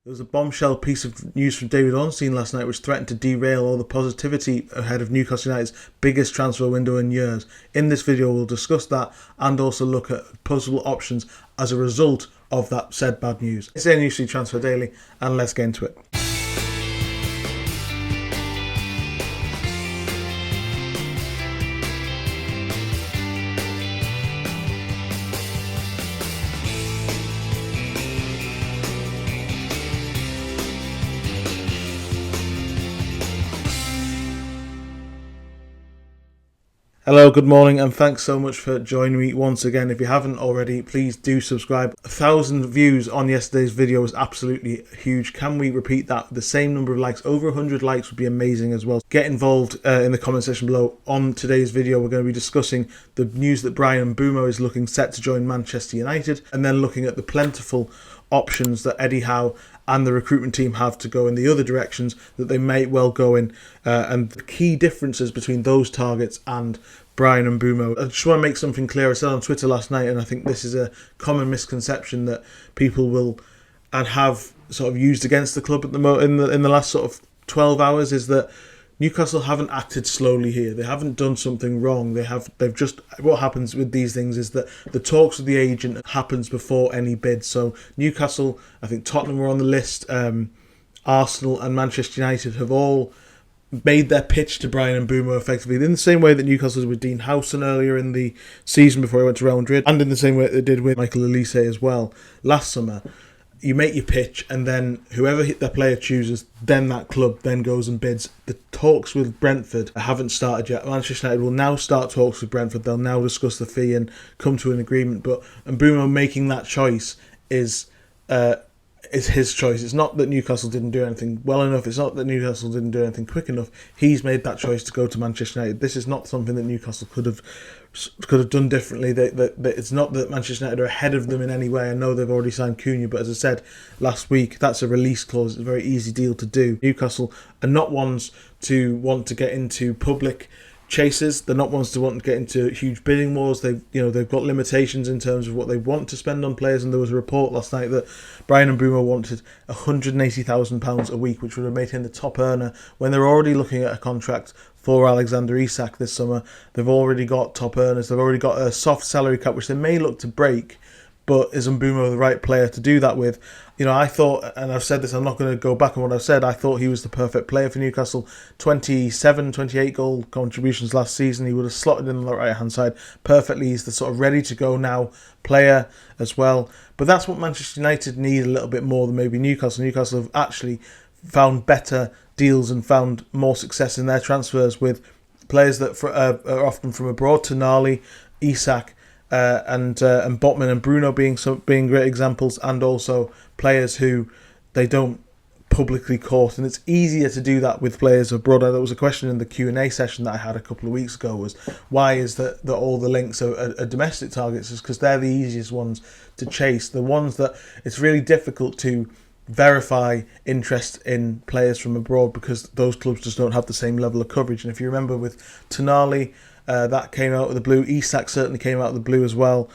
There was a bombshell piece of news from David Ornstein last night which threatened to derail all the positivity ahead of Newcastle United's biggest transfer window in years. In this video we'll discuss that and also look at possible options as a result of that said bad news. It's NUFC Transfer Daily and let's get into it. Hello, good morning, and thanks so much for joining me once again. If you haven't already, please do subscribe. 1,000 views on yesterday's video was absolutely huge. Can we repeat that? The same number of likes, over 100 likes would be amazing as well. Get involved in the comment section below. On today's video, we're going to be discussing the news that Bryan Mbeumo is looking set to join Manchester United, and then looking at the plentiful options that Eddie Howe and the recruitment team have to go in the other directions that they may well go in, and the key differences between those targets and Bryan Mbeumo. I just want to make something clear. I said on Twitter last night, and I think this is a common misconception that people will and have sort of used against the club at the in the last sort of 12 hours, is that Newcastle haven't acted slowly here. They haven't done something wrong. They've just, what happens with these things is that the talks with the agent happens before any bid. So Newcastle, I think Tottenham were on the list, Arsenal and Manchester United have all made their pitch to Bryan Mbeumo effectively in the same way that Newcastle did with Dean Howson earlier in the season before he went to Real Madrid, and in the same way that they did with Michael Olise as well last summer. You make your pitch, and then whoever their player chooses, then that club then goes and bids. The talks with Brentford haven't started yet. Manchester United will now start talks with Brentford. They'll now discuss the fee and come to an agreement. But Mbeumo making that choice is his choice. It's not that Newcastle didn't do anything well enough. It's not that Newcastle didn't do anything quick enough. He's made that choice to go to Manchester United. This is not something that Newcastle could have done differently. It's not that Manchester United are ahead of them in any way. I know they've already signed Cunha, but as I said last week, that's a release clause. It's a very easy deal to do. Newcastle are not ones to want to get into public chases. They're not ones to want to get into huge bidding wars. They've got limitations in terms of what they want to spend on players, and there was a report last night that Bryan Mbeumo wanted £180,000 a week, which would have made him the top earner when they're already looking at a contract for Alexander Isak this summer. They've already got top earners. They've already got a soft salary cap, which they may look to break. But is Mbeumo the right player to do that with? I thought, and I've said this, I'm not going to go back on what I've said, I thought he was the perfect player for Newcastle. 28 goal contributions last season. He would have slotted in on the right-hand side perfectly. He's the sort of ready-to-go-now player as well. But that's what Manchester United need a little bit more than maybe Newcastle. Newcastle have actually found better deals and found more success in their transfers with players that are often from abroad. Nani, Isak, and Botman and Bruno being great examples, and also players who they don't publicly court, and it's easier to do that with players abroad. There was a question in the Q&A session that I had a couple of weeks ago, was why is that all the links are domestic targets? Is because they're the easiest ones to chase, the ones that it's really difficult to verify interest in players from abroad because those clubs just don't have the same level of coverage. And if you remember with Tonali, that came out of the blue. Isak certainly came out of the blue as well.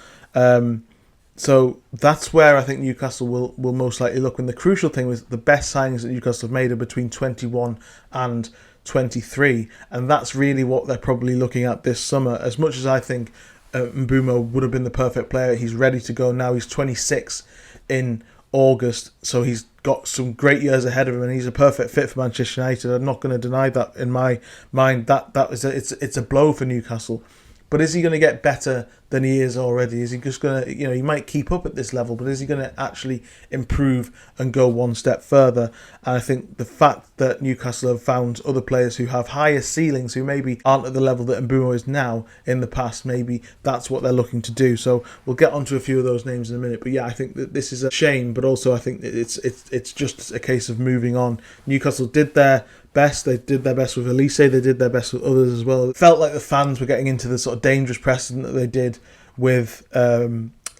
So that's where I think Newcastle will most likely look. And the crucial thing was the best signings that Newcastle have made are between 21 and 23. And that's really what they're probably looking at this summer. As much as I think Mbeumo would have been the perfect player, he's ready to go now. He's 26 in August, so he's got some great years ahead of him, and he's a perfect fit for Manchester United. I'm not going to deny that in my mind. It's a blow for Newcastle. But is he going to get better than he is already? Is he just going to, he might keep up at this level, but is he going to actually improve and go one step further? And I think the fact that Newcastle have found other players who have higher ceilings, who maybe aren't at the level that Mbeumo is now in the past, maybe that's what they're looking to do. So we'll get onto a few of those names in a minute. But yeah, I think that this is a shame, but also I think it's just a case of moving on. Newcastle did their best. They did their best with Olise. They did their best with others as well. It felt like the fans were getting into the sort of dangerous precedent that they did with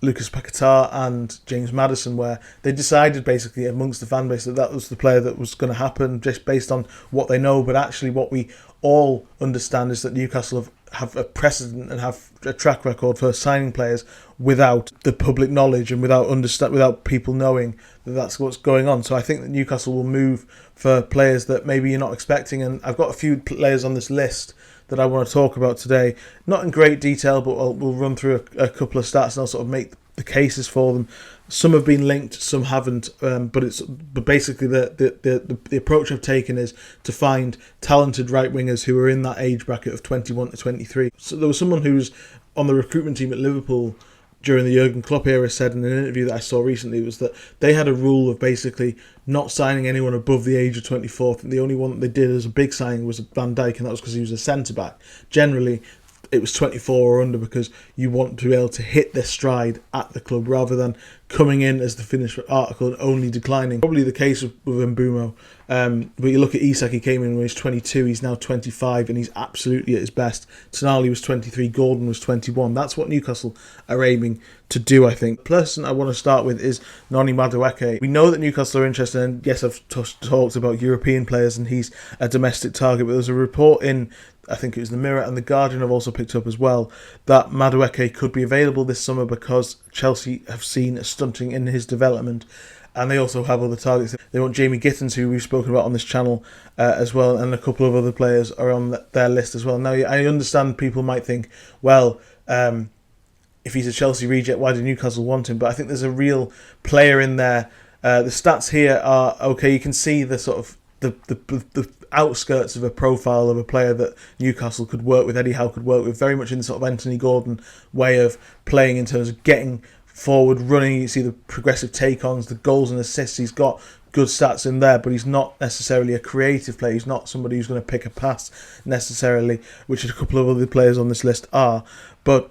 Lucas Paquetá and James Maddison, where they decided basically amongst the fan base that was the player that was going to happen just based on what they know. But actually what we all understand is that Newcastle have have a precedent and have a track record for signing players without the public knowledge and without people knowing that that's what's going on. So I think that Newcastle will move for players that maybe you're not expecting, and I've got a few players on this list that I want to talk about today, not in great detail, but we'll run through a couple of stats and I'll sort of make the cases for them. Some have been linked, some haven't, but basically the approach I've taken is to find talented right wingers who are in that age bracket of 21 to 23. So there was someone who's on the recruitment team at Liverpool during the Jurgen Klopp era said in an interview that I saw recently was that they had a rule of basically not signing anyone above the age of 24. I think the only one that they did as a big signing was Van Dijk, and that was because he was a centre-back. Generally, it was 24 or under because you want to be able to hit their stride at the club rather than coming in as the finished article and only declining. Probably the case with Mbeumo. But you look at Isak, he came in when he was 22, he's now 25 and he's absolutely at his best. Tonali was 23, Gordon was 21. That's what Newcastle are aiming to do, I think. The person I want to start with is Nani Madueke. We know that Newcastle are interested, and yes, I've talked about European players and he's a domestic target, but there's a report in, I think it was the Mirror and the Guardian have also picked up as well, that Madueke could be available this summer because Chelsea have seen a stunting in his development, and they also have other targets. They want Jamie Gittins, who we've spoken about on this channel as well, and a couple of other players are on their list as well. Now, I understand people might think, well, if he's a Chelsea reject, why do Newcastle want him? But I think there's a real player in there. The stats here are okay. You can see the sort of the outskirts of a profile of a player that Newcastle could work with, Eddie Howe could work with, very much in the sort of Anthony Gordon way of playing in terms of getting forward, running. You see the progressive take-ons, the goals and assists. He's got good stats in there, but he's not necessarily a creative player. He's not somebody who's going to pick a pass necessarily, which a couple of other players on this list are. But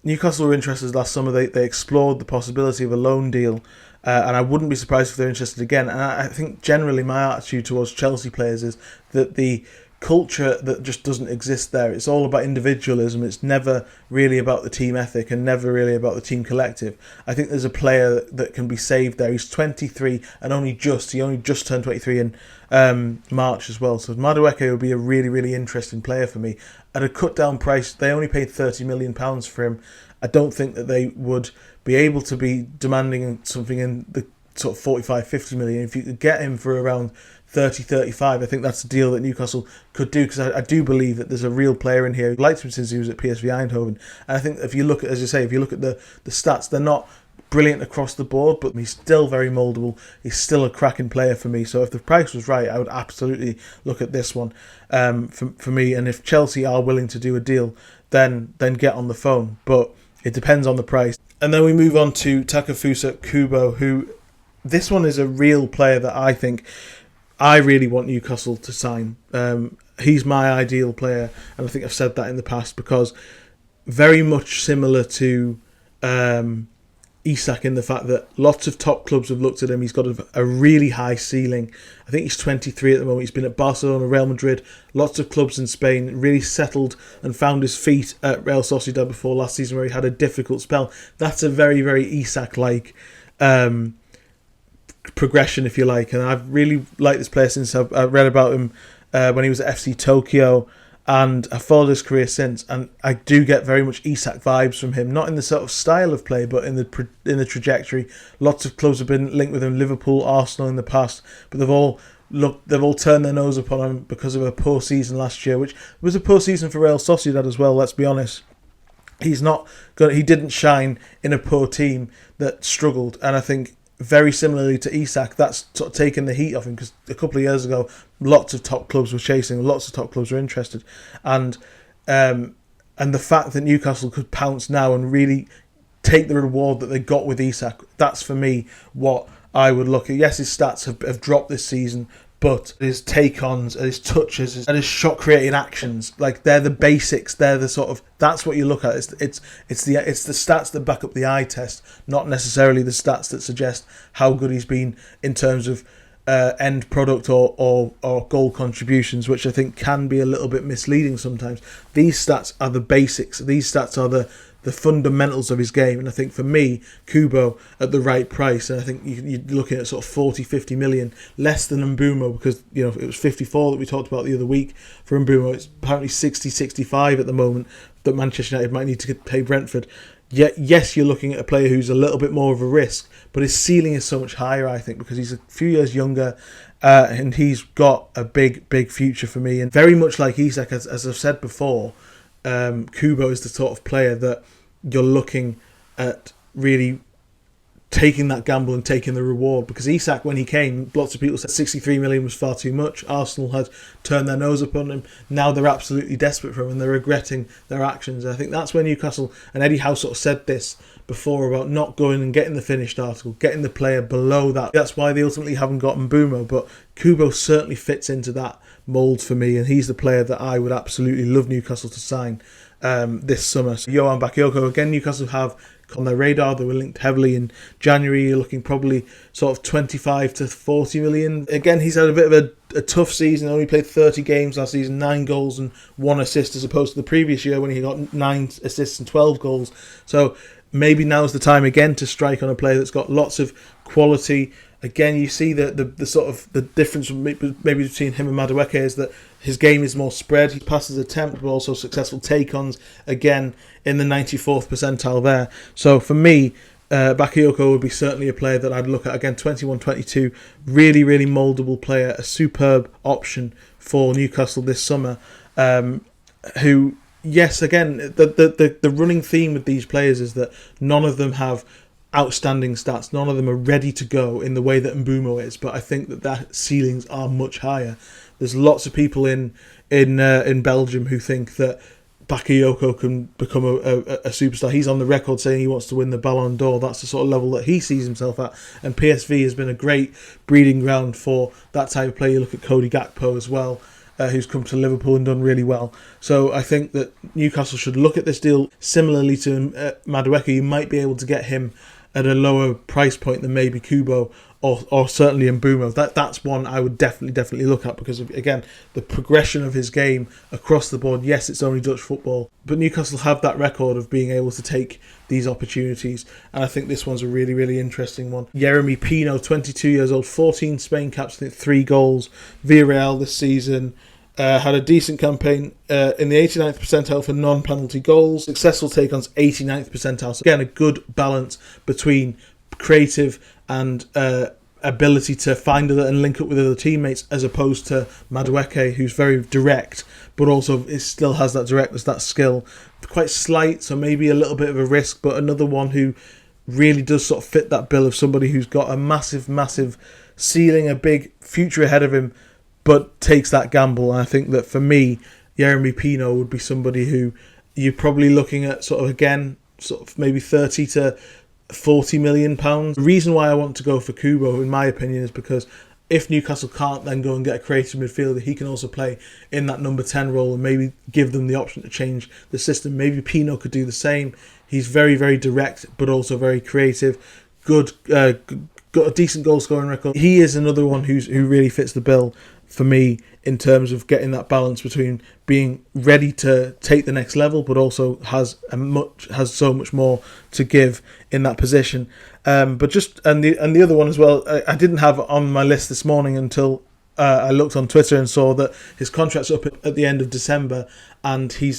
Newcastle were interested last summer. They explored the possibility of a loan deal. And I wouldn't be surprised if they're interested again. And I think generally my attitude towards Chelsea players is that the culture that just doesn't exist there. It's all about individualism. It's never really about the team ethic and never really about the team collective. I think there's a player that can be saved there. He's 23 and he only just turned 23 in March as well. So Madueke would be a really, really interesting player for me. At a cut down price, they only paid £30 million for him. I don't think that they would be able to be demanding something in the sort of 45-50 million. If you could get him for around 30-35, I think that's a deal that Newcastle could do, because I do believe that there's a real player in here who liked him since he was at PSV Eindhoven. And I think if you look at, as you say, if you look at the stats, they're not brilliant across the board, but he's still very mouldable. He's still a cracking player for me. So if the price was right, I would absolutely look at this one for me. And if Chelsea are willing to do a deal, then get on the phone. But it depends on the price. And then we move on to Takefusa Kubo, who, this one is a real player that I think I really want Newcastle to sign. He's my ideal player, and I think I've said that in the past, because very much similar to Isak in the fact that lots of top clubs have looked at him. He's got a really high ceiling. I think he's 23 at the moment. He's been at Barcelona, Real Madrid, lots of clubs in Spain, really settled and found his feet at Real Sociedad before last season, where he had a difficult spell. That's a very, very Isak-like progression, if you like. And I've really liked this player since I've read about him when he was at FC Tokyo, and I've followed his career since, and I do get very much Isak vibes from him, not in the sort of style of play, but in the trajectory. Lots of clubs have been linked with him, Liverpool, Arsenal in the past, but they've all turned their nose upon him because of a poor season last year, which was a poor season for Real Sociedad as well, let's be honest. He didn't shine in a poor team that struggled, and I think very similarly to Isak, that's sort of taken the heat off him, because a couple of years ago, lots of top clubs were chasing, lots of top clubs were interested, and the fact that Newcastle could pounce now and really take the reward that they got with Isak, that's for me what I would look at. Yes, his stats have dropped this season, but his take-ons, his touches, and his shot-creating actions, like, they're the basics. They're the sort of, that's what you look at. It's the stats that back up the eye test, not necessarily the stats that suggest how good he's been in terms of end product or goal contributions, which I think can be a little bit misleading sometimes. These stats are the basics. These stats are the fundamentals of his game. And I think for me, Kubo at the right price, and I think you're looking at sort of 40, 50 million, less than Mbeumo, because it was 54 that we talked about the other week for Mbeumo. It's apparently 60, 65 at the moment that Manchester United might need to pay Brentford. Yet, yes, you're looking at a player who's a little bit more of a risk, but his ceiling is so much higher, I think, because he's a few years younger, and he's got a big, big future for me. And very much like Isak, as I've said before, Kubo is the sort of player that you're looking at really taking that gamble and taking the reward, because Isak, when he came, lots of people said 63 million was far too much. Arsenal had turned their nose upon him. Now they're absolutely desperate for him and they're regretting their actions. And I think that's where Newcastle, and Eddie Howe sort of said this before about not going and getting the finished article, getting the player below that. That's why they ultimately haven't got Mbeumo, but Kubo certainly fits into that mould for me, and he's the player that I would absolutely love Newcastle to sign this summer. So Yoan Bakayoko, again, Newcastle have on their radar. They were linked heavily in January. You're looking probably sort of 25 to 40 million. Again, he's had a bit of a tough season. Only played 30 games last season, 9 goals and 1 assist, as opposed to the previous year when he got 9 assists and 12 goals. So maybe now's the time again to strike on a player that's got lots of quality. Again, you see the sort of the difference maybe between him and Madueke is that his game is more spread. He passes attempt, but also successful take-ons, again, in the 94th percentile there. So for me, Bakayoko would be certainly a player that I'd look at. Again, 21-22, really, really mouldable player, a superb option for Newcastle this summer, who, yes, again, the running theme with these players is that none of them have outstanding stats. None of them are ready to go in the way that Mbeumo is, but I think that ceilings are much higher. There's lots of people in Belgium who think that Bakayoko can become a superstar. He's on the record saying he wants to win the Ballon d'Or. That's the sort of level that he sees himself at. And PSV has been a great breeding ground for that type of player. You look at Cody Gakpo as well, who's come to Liverpool and done really well. So I think that Newcastle should look at this deal similarly to Madueke. You might be able to get him at a lower price point than maybe Kubo or certainly Mbeumo. That's one I would definitely look at, because again, the progression of his game across the board. Yes, it's only Dutch football, but Newcastle have that record of being able to take these opportunities, and I think this one's a really, really interesting one. Yeremy Pino, 22 years old, 14 Spain caps, I think 3 goals, Villarreal this season. Had a decent campaign in the 89th percentile for non-penalty goals. Successful take-ons, 89th percentile. So again, a good balance between creative and ability to find other and link up with other teammates, as opposed to Madueke, who's very direct, but also still has that directness, that skill. Quite slight, so maybe a little bit of a risk, but another one who really does sort of fit that bill of somebody who's got a massive, massive ceiling, a big future ahead of him, but takes that gamble. And I think that for me, Yeremy Pino would be somebody who you're probably looking at sort of maybe 30 to 40 million pounds. The reason why I want to go for Kubo, in my opinion, is because if Newcastle can't then go and get a creative midfielder, he can also play in that number 10 role and maybe give them the option to change the system. Maybe Pino could do the same. He's very, very direct, but also very creative. Got a decent goal scoring record. He is another one who really fits the bill for me in terms of getting that balance between being ready to take the next level, but also has so much more to give in that position. And the other one as well, I didn't have on my list this morning until I looked on Twitter and saw that his contract's up at the end of December, and he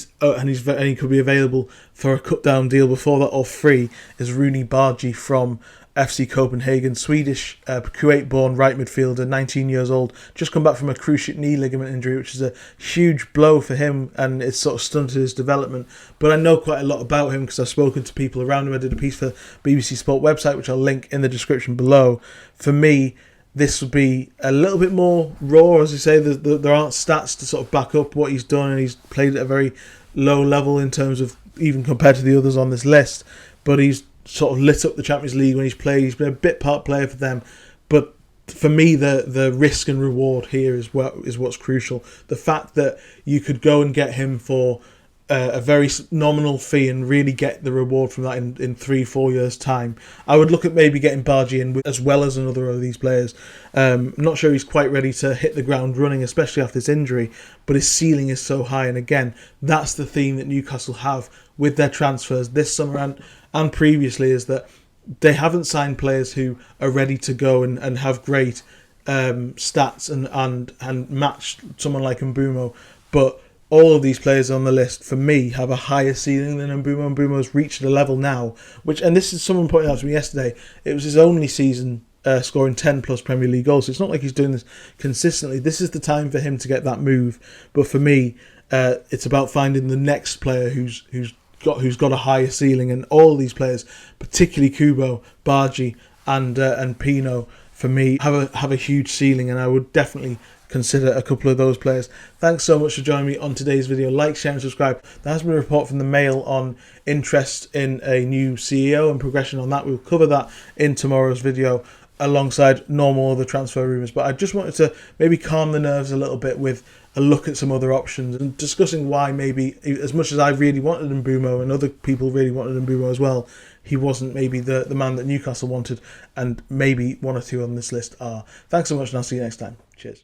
could be available for a cut down deal before that or free. Is Rooney Bargie from FC Copenhagen, Swedish, Kuwait-born right midfielder, 19 years old, just come back from a cruciate knee ligament injury, which is a huge blow for him, and it's sort of stunted his development. But I know quite a lot about him because I've spoken to people around him. I did a piece for BBC Sport website, which I'll link in the description below. For me, this would be a little bit more raw, as you say. There aren't stats to sort of back up what he's done, and he's played at a very low level in terms of even compared to the others on this list. But he's sort of lit up the Champions League when he's played. He's been a bit part player for them. But for me, the risk and reward here is what's crucial. The fact that you could go and get him for a very nominal fee and really get the reward from that in 3-4 years time, I would look at maybe getting Bargie in as well as another of these players. I'm not sure he's quite ready to hit the ground running, especially after this injury, but his ceiling is so high. And again, that's the theme that Newcastle have with their transfers this summer and previously, is that they haven't signed players who are ready to go and have great stats and match someone like Mbeumo, but all of these players on the list, for me, have a higher ceiling than Mbeumo. Mbeumo's reached a level now, and this is someone pointed out to me yesterday, it was his only season scoring 10 plus Premier League goals, so it's not like he's doing this consistently. This is the time for him to get that move, but for me, it's about finding the next player who's got a higher ceiling, and all these players, particularly Kubo, Bargie and Pino, for me, have a huge ceiling, and I would definitely consider a couple of those players. Thanks so much for joining me on today's video. Like, share and subscribe. There has been a report from the Mail on interest in a new CEO and progression on that. We'll cover that in tomorrow's video alongside normal other transfer rumours. But I just wanted to maybe calm the nerves a little bit with a look at some other options and discussing why maybe, as much as I really wanted Mbeumo and other people really wanted Mbeumo as well, he wasn't maybe the man that Newcastle wanted, and maybe one or two on this list are. Thanks so much, and I'll see you next time. Cheers.